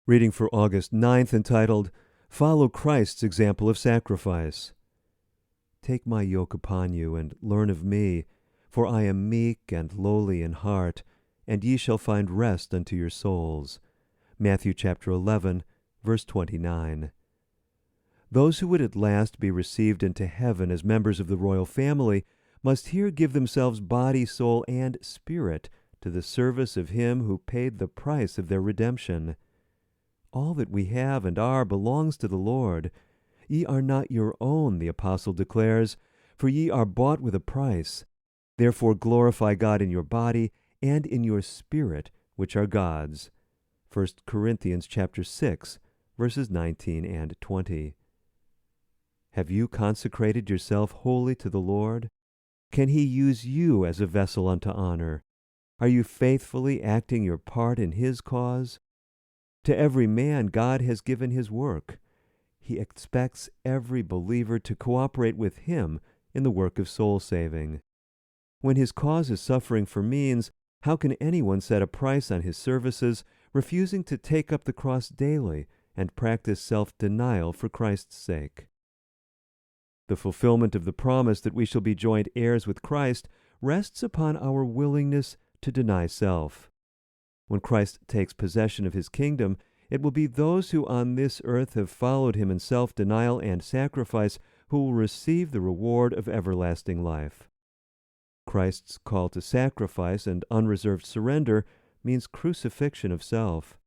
Reading for August 9th, entitled, Follow Christ's Example of Sacrifice. Take my yoke upon you, and learn of me, for I am meek and lowly in heart, and ye shall find rest unto your souls. Matthew chapter 11, verse 29. Those who would at last be received into heaven as members of the royal family must here give themselves body, soul, and spirit to the service of him who paid the price of their redemption. All that we have and are belongs to the Lord. Ye are not your own, the apostle declares, for ye are bought with a price. Therefore glorify God in your body and in your spirit, which are God's. 1 Corinthians chapter 6, verses 19 and 20. Have you consecrated yourself wholly to the Lord? Can he use you as a vessel unto honor? Are you faithfully acting your part in his cause? To every man God has given his work. He expects every believer to cooperate with him in the work of soul saving. When his cause is suffering for means, how can anyone set a price on his services, refusing to take up the cross daily and practice self-denial for Christ's sake? The fulfillment of the promise that we shall be joint heirs with Christ rests upon our willingness to deny self. When Christ takes possession of his kingdom, it will be those who on this earth have followed him in self-denial and sacrifice who will receive the reward of everlasting life. Christ's call to sacrifice and unreserved surrender means crucifixion of self.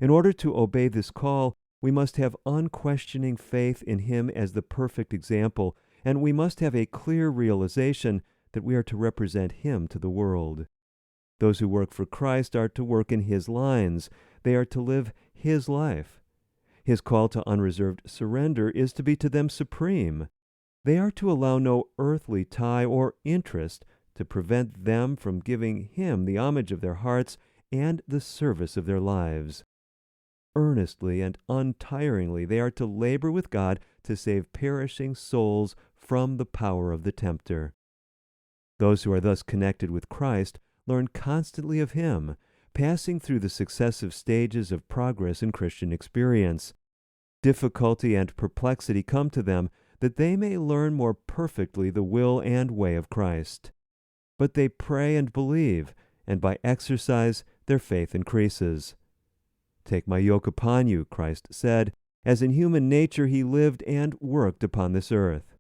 In order to obey this call, we must have unquestioning faith in him as the perfect example, and we must have a clear realization that we are to represent him to the world. Those who work for Christ are to work in his lines. They are to live his life. His call to unreserved surrender is to be to them supreme. They are to allow no earthly tie or interest to prevent them from giving him the homage of their hearts and the service of their lives. Earnestly and untiringly they are to labor with God to save perishing souls from the power of the tempter. Those who are thus connected with Christ learn constantly of him, passing through the successive stages of progress in Christian experience. Difficulty and perplexity come to them that they may learn more perfectly the will and way of Christ. But they pray and believe, and by exercise their faith increases. Take my yoke upon you, Christ said, as in human nature he lived and worked upon this earth.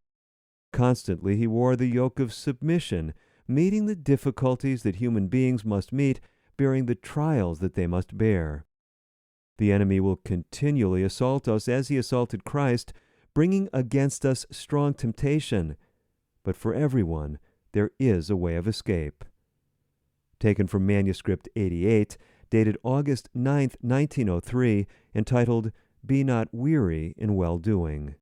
Constantly he wore the yoke of submission, meeting the difficulties that human beings must meet, bearing the trials that they must bear. The enemy will continually assault us as he assaulted Christ, bringing against us strong temptation. But for everyone, there is a way of escape. Taken from Manuscript 88, dated August 9, 1903, entitled, Be Not Weary in Well-Doing.